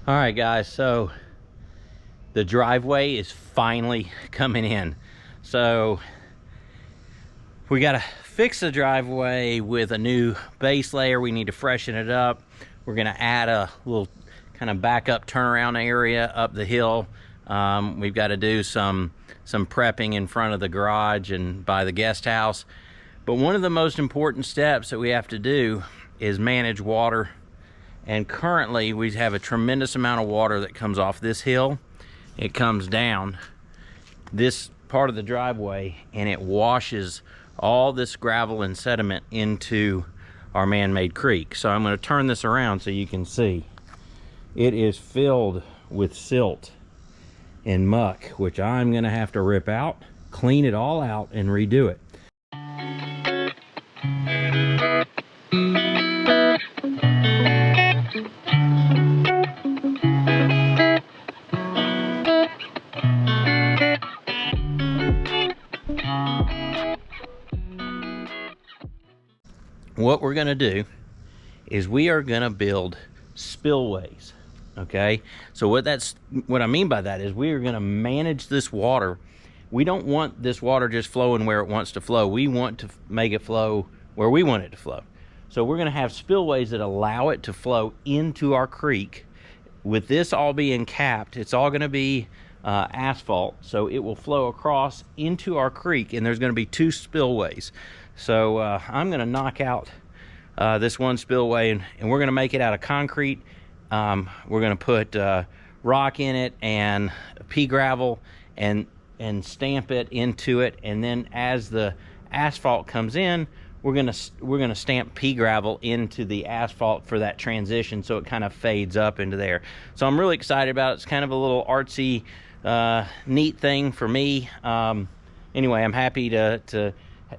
All right, guys, so the driveway is finally coming in. So we got to fix the driveway with a new base layer. We need to freshen it up. We're going to add a little kind of backup turnaround area up the hill. We've got to do some prepping in front of the garage and by the guest house. But one of the most important steps that we have to do is manage water. And currently we have a tremendous amount of water that comes off this hill. It comes down this part of the driveway and it washes all this gravel and sediment into our man-made creek. So I'm going to turn this around so you can see. It is filled with silt and muck, which I'm going to have to rip out, clean it all out, and redo it. What we're going to do is we are going to build spillways. Okay, so what I mean by that is we are going to manage this water. We don't want this water just flowing where it wants to flow. We want to make it flow where we want it to flow. So we're going to have spillways that allow it to flow into our creek. With this all being capped, it's all going to be asphalt, so it will flow across into our creek, and there's going to be 2 spillways. So I'm going to knock out this one spillway, and we're going to make it out of concrete. We're going to put rock in it and pea gravel and stamp it into it, and then as the asphalt comes in, we're gonna stamp pea gravel into the asphalt for that transition, so it kind of fades up into there. So I'm really excited about it. It's kind of a little artsy, neat thing for me. Anyway, I'm happy to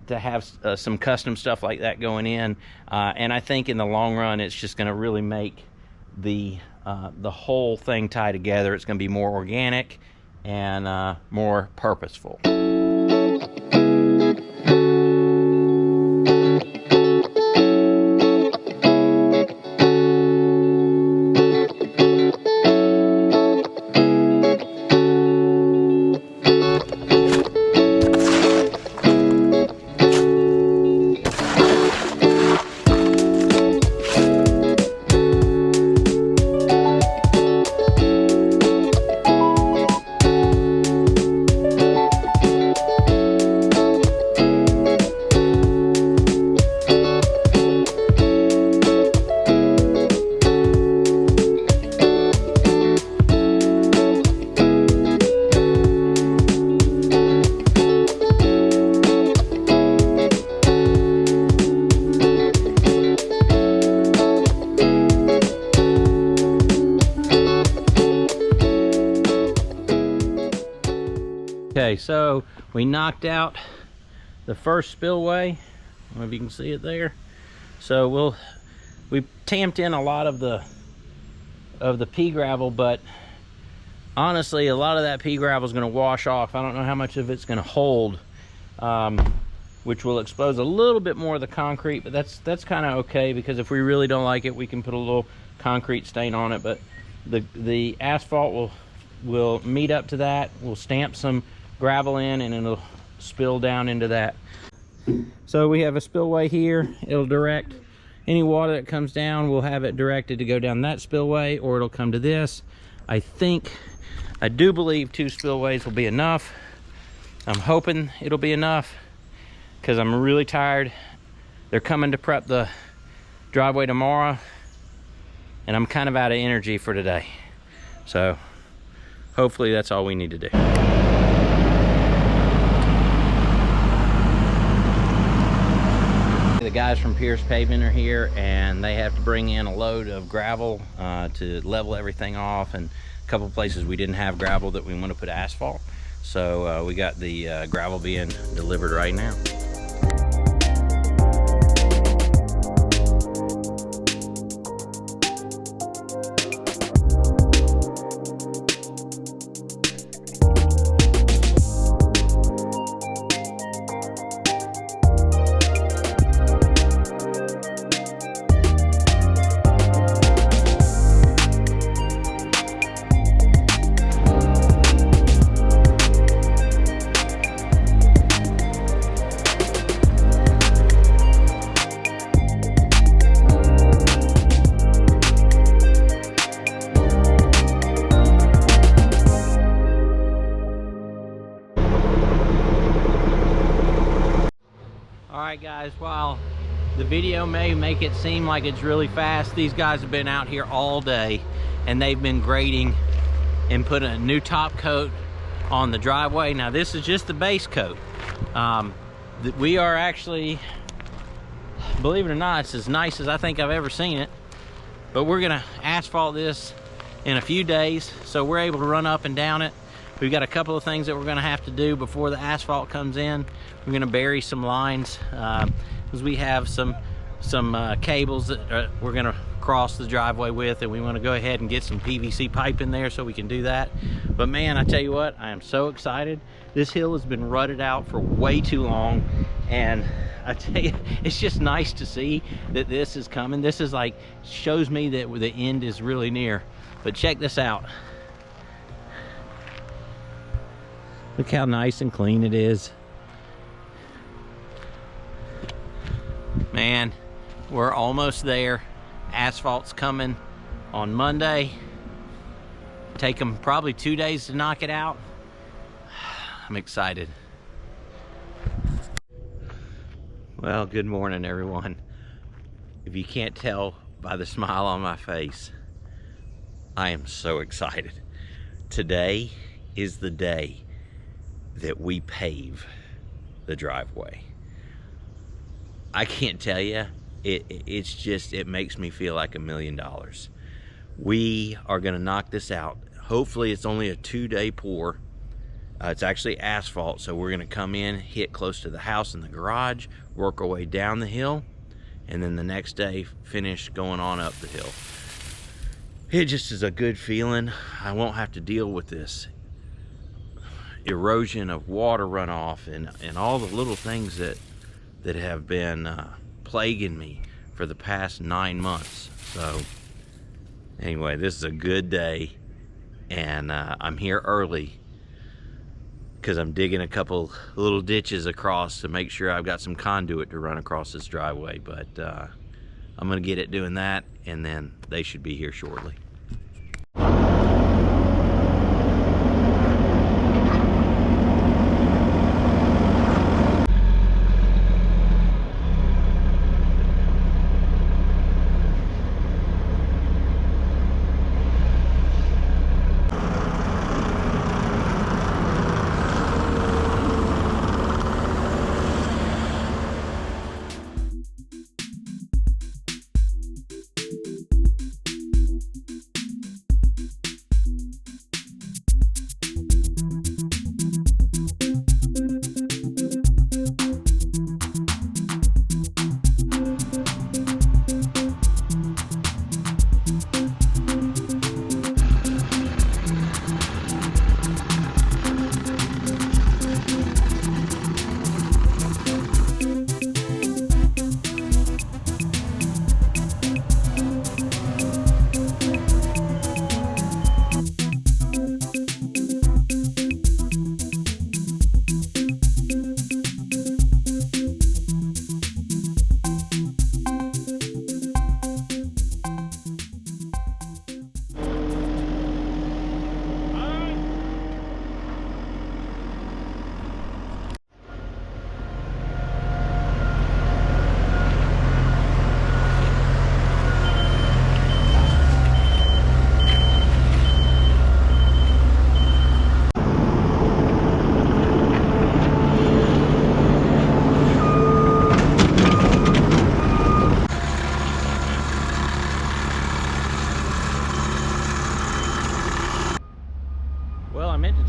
have some custom stuff like that going in, and I think in the long run it's just going to really make the whole thing tie together. It's going to be more organic and more purposeful. Okay, so we knocked out the first spillway. I don't know if you can see it there. So we tamped in a lot of the pea gravel, but honestly a lot of that pea gravel is going to wash off. I don't know how much of it's going to hold, which will expose a little bit more of the concrete, but that's kind of okay, because if we really don't like it, we can put a little concrete stain on it. But the asphalt will meet up to that. We'll stamp some gravel in and it'll spill down into that. So we have a spillway here. It'll direct any water that comes down. We'll have it directed to go down that spillway, or it'll come to this. I do believe 2 spillways will be enough. I'm hoping it'll be enough, because I'm really tired. They're coming to prep the driveway tomorrow, and I'm kind of out of energy for today. So hopefully that's all we need to do. The guys from Pierce Pavement are here, and they have to bring in a load of gravel to level everything off, and a couple of places we didn't have gravel that we want to put asphalt. So we got the gravel being delivered right now. right, guys, while the video may make it seem like it's really fast, these guys have been out here all day and they've been grading and putting a new top coat on the driveway. Now this is just the base coat. We are actually, believe it or not, it's as nice as I think I've ever seen it, but we're gonna asphalt this in a few days so we're able to run up and down it. We've got a couple of things that we're gonna have to do before the asphalt comes in. We're gonna bury some lines because we have some cables that we're gonna cross the driveway with, and we want to go ahead and get some PVC pipe in there so we can do that. But man, I tell you what, I am so excited. This hill has been rutted out for way too long, and I tell you, it's just nice to see that this is coming. This is like, shows me that the end is really near. But check this out. Look how nice and clean it is. Man, we're almost there. Asphalt's coming on Monday. Take them probably 2 days to knock it out. I'm excited. Well, good morning, everyone. If you can't tell by the smile on my face, I am so excited. Today is the day that we pave the driveway. I can't tell you, it's just, it makes me feel like $1 million. We are gonna knock this out. Hopefully it's only a 2-day pour. It's actually asphalt, so we're gonna come in, hit close to the house and the garage, work our way down the hill, and then the next day finish going on up the hill. It just is a good feeling. I won't have to deal with this erosion of water runoff and all the little things that have been plaguing me for the past 9 months. So anyway, this is a good day, and I'm here early because I'm digging a couple little ditches across to make sure I've got some conduit to run across this driveway. But I'm gonna get it doing that, and then they should be here shortly.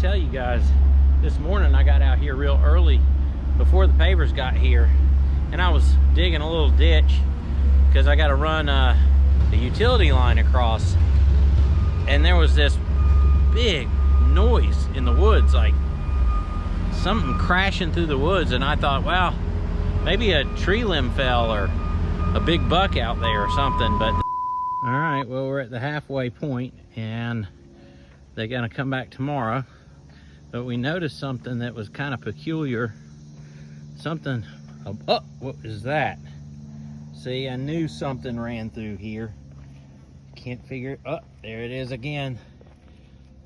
Tell you guys, this morning I got out here real early before the pavers got here, and I was digging a little ditch because I got to run the utility line across, and there was this big noise in the woods, like something crashing through the woods, and I thought, well, maybe a tree limb fell or a big buck out there or something. But all right, well, we're at the halfway point and they're gonna come back tomorrow. But we noticed something that was kind of peculiar. Something, oh, what is that? See, I knew something ran through here. Can't figure it, oh, there it is again.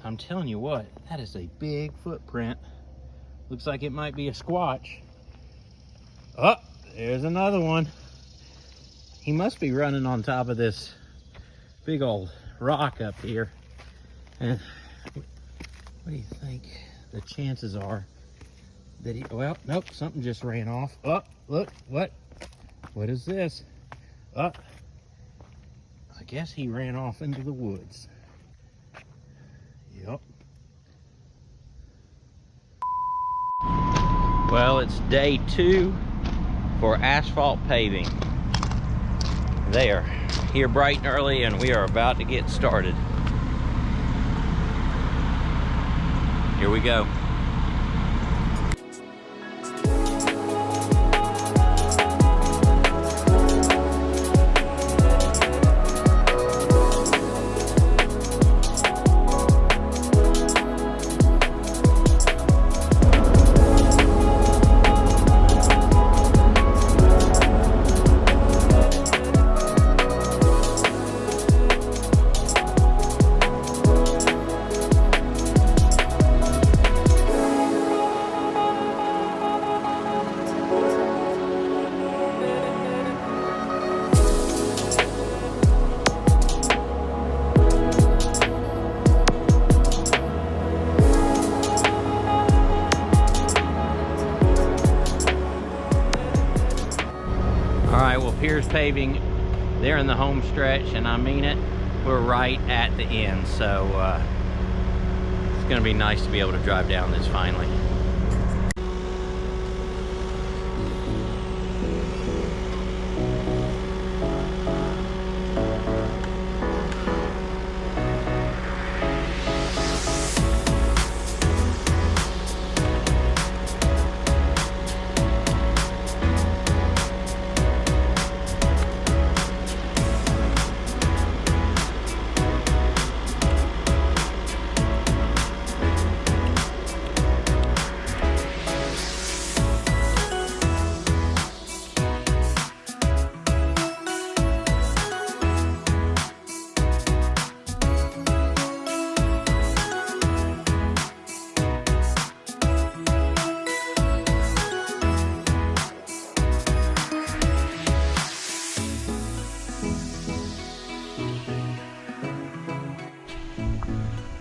I'm telling you what, that is a big footprint. Looks like it might be a Squatch. Oh, there's another one. He must be running on top of this big old rock up here. And what do you think the chances are that he, well, nope, something just ran off. Oh, look, what is this? Oh, I guess he ran off into the woods. Yep. Well, it's day 2 for asphalt paving. They are here bright and early, and we are about to get started. Here we go. Piers Paving, they're in the home stretch, and I mean it, we're right at the end, so it's gonna be nice to be able to drive down this finally.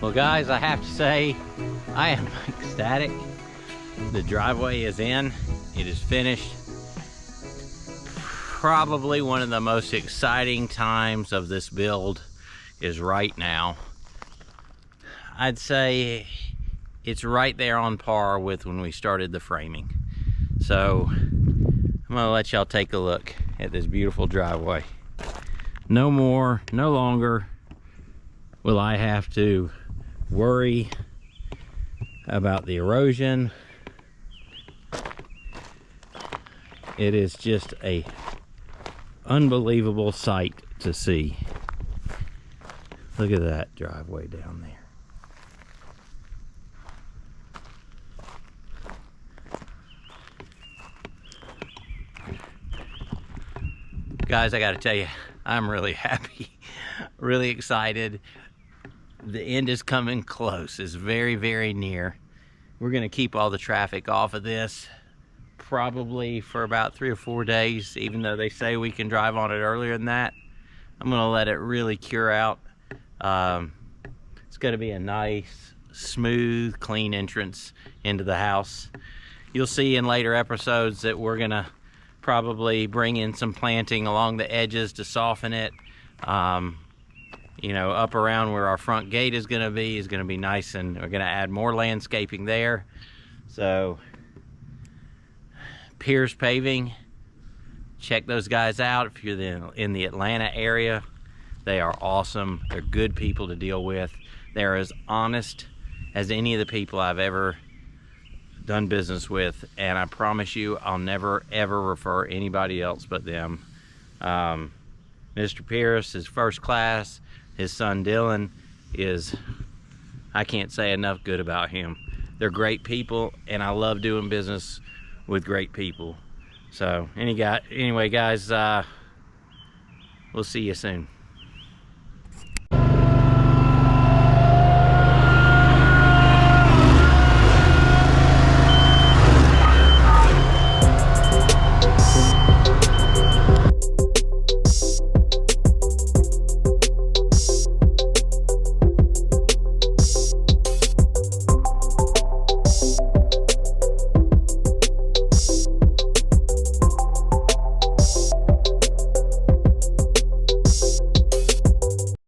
Well guys, I have to say, I am ecstatic. The driveway is in, it is finished. Probably one of the most exciting times of this build is right now. I'd say it's right there on par with when we started the framing. So I'm gonna let y'all take a look at this beautiful driveway. No more, no longer will I have to worry about the erosion. It is just a unbelievable sight to see. Look at that driveway down there. Guys, I gotta tell you, I'm really happy, really excited. The end is coming close. It's very, very near. We're gonna keep all the traffic off of this probably for about 3 or 4 days, even though they say we can drive on it earlier than that. I'm gonna let it really cure out. It's gonna be a nice, smooth, clean entrance into the house. You'll see in later episodes that we're gonna probably bring in some planting along the edges to soften it. You know, up around where our front gate is going to be nice, and we're going to add more landscaping there. So Piers Paving, check those guys out if you're in the Atlanta area. They are awesome. They're good people to deal with. They're as honest as any of the people I've ever done business with, and I promise you I'll never ever refer anybody else but them. Mr. Pierce is first class. His son Dylan is, I can't say enough good about him. They're great people, and I love doing business with great people. So anyway guys, we'll see you soon.